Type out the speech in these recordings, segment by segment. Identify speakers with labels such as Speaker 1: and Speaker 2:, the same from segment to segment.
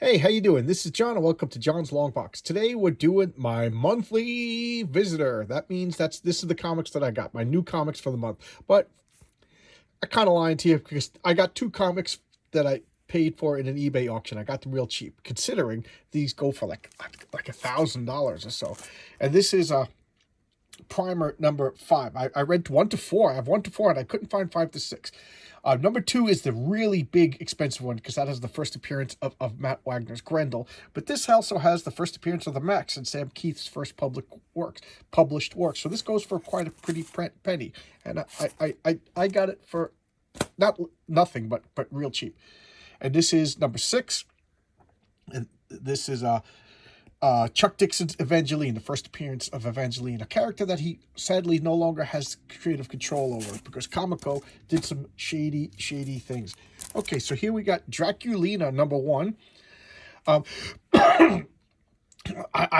Speaker 1: Hey, how you doing? This is John, and welcome to John's Long Box. Today we're doing my monthly visitor. That means this is the comics that I got, my new comics for the month. But I kind of lied to you because I got two comics that I paid for in an eBay auction. I got them real cheap, considering these go for like $1,000 or so. And this is primer number 5. I read 1 to 4. I have 1 to 4, and I couldn't find 5 to 6. Number 2 is the really big, expensive one because that has the first appearance of Matt Wagner's Grendel. But this also has the first appearance of the Max and Sam Keith's first published works. So this goes for quite a pretty penny, and I got it for nothing but real cheap. And this is number 6, and this is Chuck Dixon's Evangeline, the first appearance of Evangeline, a character that he sadly no longer has creative control over because Comico did some shady things. Okay, so here we got Draculina, number 1. I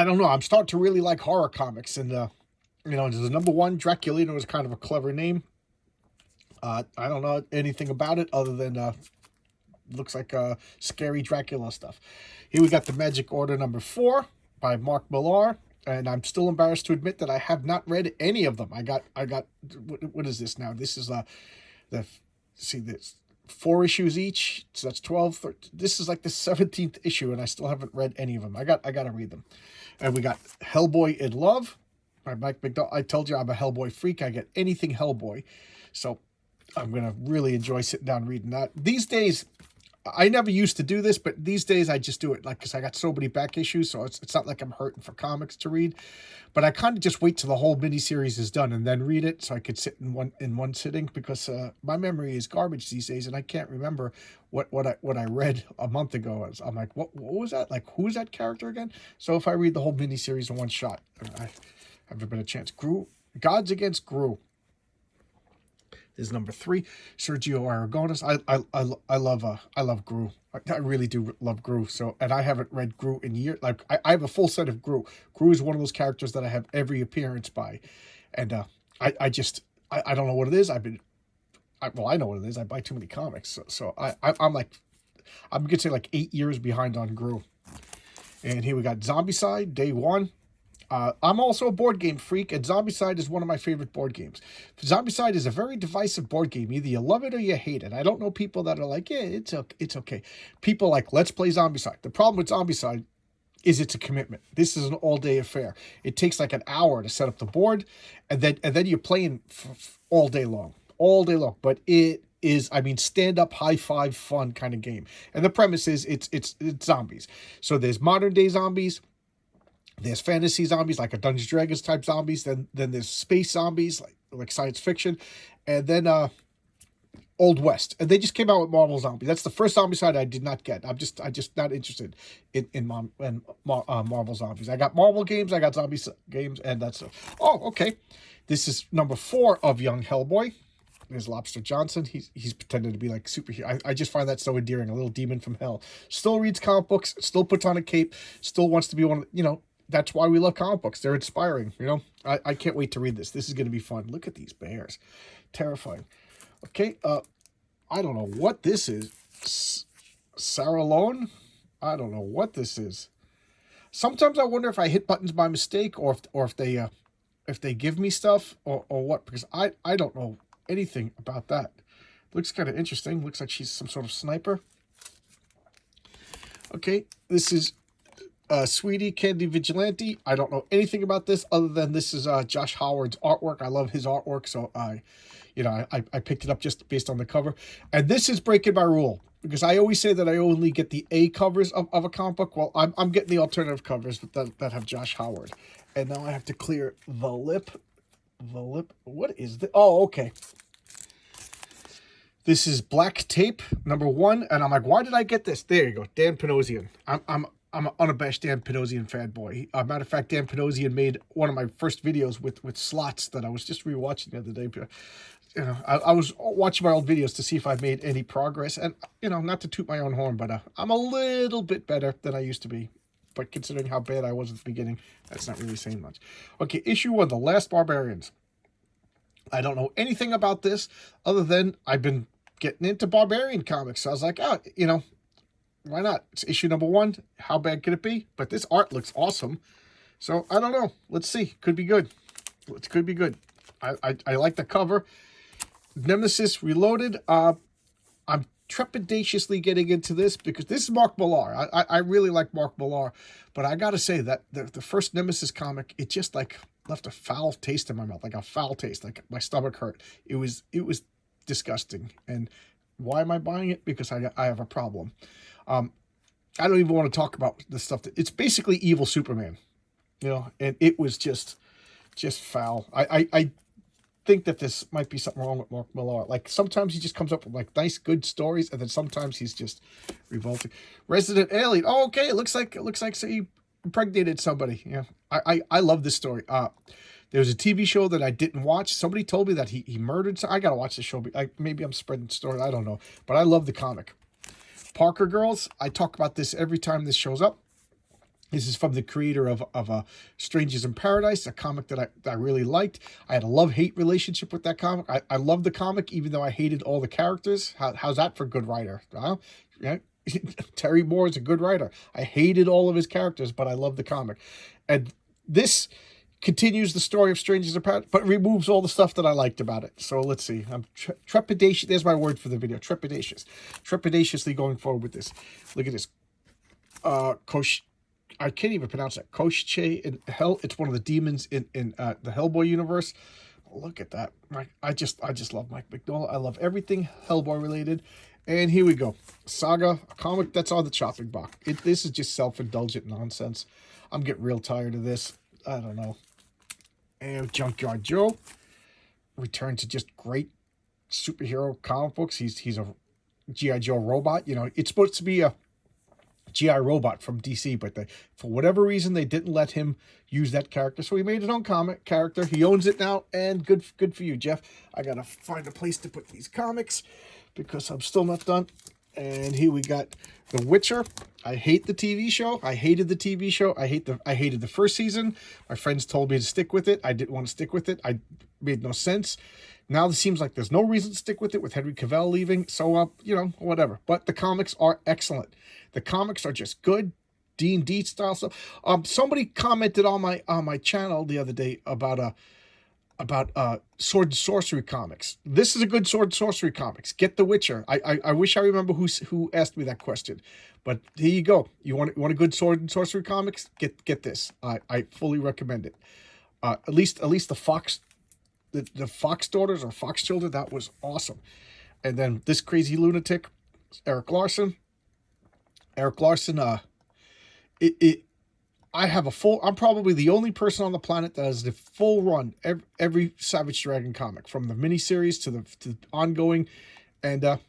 Speaker 1: don't know. I'm starting to really like horror comics, and there's a number 1. Draculina was kind of a clever name. I don't know anything about it other than looks like scary Dracula stuff. Here we got the Magic Order number 4 by Mark Millar, and I'm still embarrassed to admit that I have not read any of them. I got what is this now? This is this 4 issues each, so that's 12. 13. This is like the 17th issue, and I still haven't read any of them. I got to read them. And we got Hellboy in Love by Mike McDowell. I told you I'm a Hellboy freak. I get anything Hellboy, so I'm gonna really enjoy sitting down reading that. These days, I never used to do this, but these days I just do it because I got so many back issues, so it's not like I'm hurting for comics to read. But I kind of just wait till the whole miniseries is done and then read it, so I could sit in one sitting because my memory is garbage these days, and I can't remember what I read a month ago. I'm like, what was that? Like, who is that character again? So if I read the whole miniseries in one shot, I have a better chance. Gods Against Gru is number 3. Sergio Aragonis. I love Gru. I really do love Gru. So, and I haven't read Gru in years. Like I have a full set of Gru. Gru is one of those characters that I have every appearance by, and I don't know what it is. I know what it is. I buy too many comics. So I'm gonna say like 8 years behind on Gru. And here we got Zombicide Day 1. I'm also a board game freak, and Zombicide is one of my favorite board games. Zombicide is a very divisive board game. Either you love it or you hate it. I don't know people that are like, yeah, it's okay. People like, let's play Zombicide. The problem with Zombicide is it's a commitment. This is an all-day affair. It takes like an hour to set up the board, and then you're playing all day long. But it is, stand-up, high-five, fun kind of game. And the premise is it's zombies. So there's modern-day zombies. There's fantasy zombies, like a Dungeons & Dragons type zombies. Then there's space zombies, like science fiction. And then Old West. And they just came out with Marvel Zombies. That's the first Zombicide I did not get. I just not interested in Marvel Zombies. I got Marvel games, I got zombie games, and that's... Oh, okay. This is number 4 of Young Hellboy. There's Lobster Johnson. He's pretending to be like superhero. I just find that so endearing. A little demon from hell. Still reads comic books. Still puts on a cape. Still wants to be one of... That's why we love comic books. They're inspiring, I can't wait to read this. This is going to be fun. Look at these bears. Terrifying. Okay, I don't know what this is. Sarah Lone? I don't know what this is. Sometimes I wonder if I hit buttons by mistake or if they give me stuff or what, because I don't know anything about that. Looks kind of interesting. Looks like she's some sort of sniper. Okay, this is Sweetie Candy Vigilante. I don't know anything about this other than this is Josh Howard's artwork. I love his artwork, so I picked it up just based on the cover. And this is breaking my rule because I always say that I only get the A covers of a comic book. Well, I'm getting the alternative covers that have Josh Howard. And now I have to clear the lip. What is this? Oh, okay. This is Black Tape number 1, and I'm like, why did I get this? There you go, Dan Panosian. I'm an unabashed Dan Panosian fanboy. Matter of fact, Dan Panosian made one of my first videos with slots that I was just rewatching the other day. I was watching my old videos to see if I've made any progress, and not to toot my own horn, but I'm a little bit better than I used to be. But considering how bad I was at the beginning, that's not really saying much. Okay, issue 1, The Last Barbarians. I don't know anything about this other than I've been getting into barbarian comics. So I was like, why not? It's issue number 1. How bad could it be? But this art looks awesome. So, I don't know. Let's see. Could be good. It could be good. I like the cover. Nemesis Reloaded. I'm trepidatiously getting into this because this is Mark Millar. I really like Mark Millar. But I got to say that the first Nemesis comic, it just like left a foul taste in my mouth. Like a foul taste. Like my stomach hurt. It was disgusting. And why am I buying it? Because I have a problem. I don't even want to talk about the stuff. It's basically evil Superman. You know, and it was just foul. I think that this might be something wrong with Mark Millar. Like, sometimes he just comes up with, like, nice, good stories, and then sometimes he's just revolting. Resident Alien. Oh, okay, it looks like so he impregnated somebody. Yeah, I love this story. There was a TV show that I didn't watch. Somebody told me that he murdered. I gotta watch the show. Maybe I'm spreading the story. I don't know. But I love the comic. Parker Girls. I talk about this every time this shows up. This is from the creator of Strangers in Paradise, a comic that I really liked. I had a love-hate relationship with that comic. I loved the comic, even though I hated all the characters. How's that for a good writer? Yeah. Terry Moore is a good writer. I hated all of his characters, but I love the comic. And this continues the story of Strangers in Paradise, but removes all the stuff that I liked about it. So let's see. I'm trepidatious. There's my word for the video. Trepidatious. Trepidatiously going forward with this. Look at this. I can't even pronounce that. Koshche in Hell. It's one of the demons in the Hellboy universe. Look at that. I just love Mike Mignola. I love everything Hellboy related. And here we go. Saga, a comic that's on the chopping block. This is just self-indulgent nonsense. I'm getting real tired of this. I don't know. And Junkyard Joe. Return to just great superhero comic books. He's a G.I. Joe robot. You know, it's supposed to be a G.I. Robot from DC, but for whatever reason, they didn't let him use that character, so he made his own comic character. He owns it now, and good for you, Jeff. I gotta find a place to put these comics, because I'm still not done. And here we got The Witcher. I hate the TV show. I hated the TV show. I hated the first season. My friends told me to stick with it. I didn't want to stick with it. It made no sense. Now it seems like there's no reason to stick with it with Henry Cavill leaving. So, you know, whatever. But the comics are excellent. The comics are just good. D&D style stuff. Somebody commented on my channel the other day about sword and sorcery comics. This is a good sword and sorcery comics. Get The Witcher. I wish I remember who asked me that question. But here you go. You want a good sword and sorcery comics? Get this. I fully recommend it. At least the Fox. The Fox Daughters or Fox Children, that was awesome. And then this crazy lunatic, Eric Larson. I have a full, I'm probably the only person on the planet that has the full run, every Savage Dragon comic, from the miniseries to the ongoing. And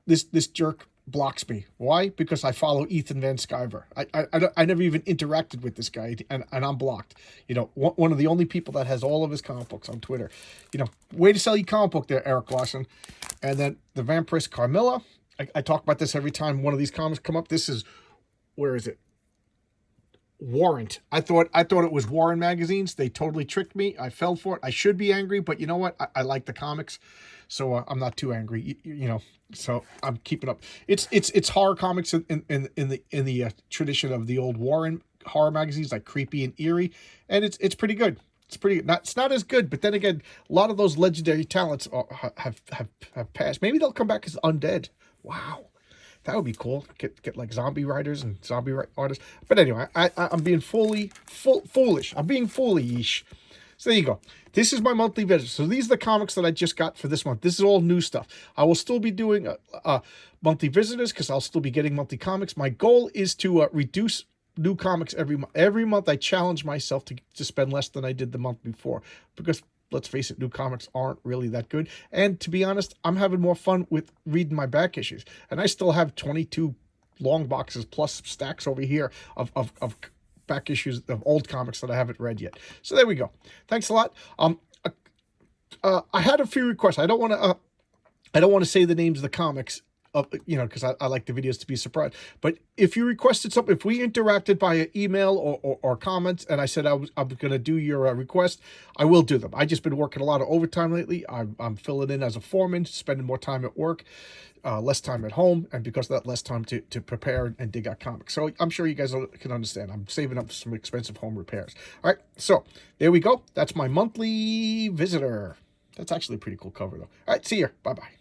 Speaker 1: this jerk blocks me. Why? Because I follow Ethan Van Sciver. I never even interacted with this guy, and I'm blocked. You know, one of the only people that has all of his comic books on Twitter. You know, way to sell your comic book there, Eric Larson. And then the Vampiress Carmilla. I talk about this every time one of these comics come up. This is, where is it? Warrant. I thought it was Warren magazines. They totally tricked me. I fell for it. I should be angry, but you know what? I like the comics, so I'm not too angry. You know, so I'm keeping up. It's horror comics in the tradition of the old Warren horror magazines, like Creepy and Eerie, and it's pretty good. It's pretty good. It's not as good, but then again, a lot of those legendary talents have passed. Maybe they'll come back as undead. Wow. That would be cool. Get like zombie writers and zombie artists. But anyway, I'm being foolish. I'm being foolish. So there you go. This is my monthly visit. So these are the comics that I just got for this month. This is all new stuff. I will still be doing monthly visitors because I'll still be getting monthly comics. My goal is to reduce new comics every month. Every month I challenge myself to spend less than I did the month before, because let's face it, new comics aren't really that good. And to be honest, I'm having more fun with reading my back issues. And I still have 22 long boxes plus stacks over here of back issues of old comics that I haven't read yet. So there we go. Thanks a lot. I had a few requests. I don't want to say the names of the comics you know, because I like the videos to be surprised. But if you requested something, if we interacted via email or comments, and I said I'm going to do your request, I will do them. I just been working a lot of overtime lately. I'm filling in as a foreman, spending more time at work, less time at home, and because of that, less time to prepare and dig out comics. So I'm sure you guys can understand. I'm saving up some expensive home repairs. All right, so there we go. That's my monthly visitor. That's actually a pretty cool cover, though. All right, see you. Bye-bye.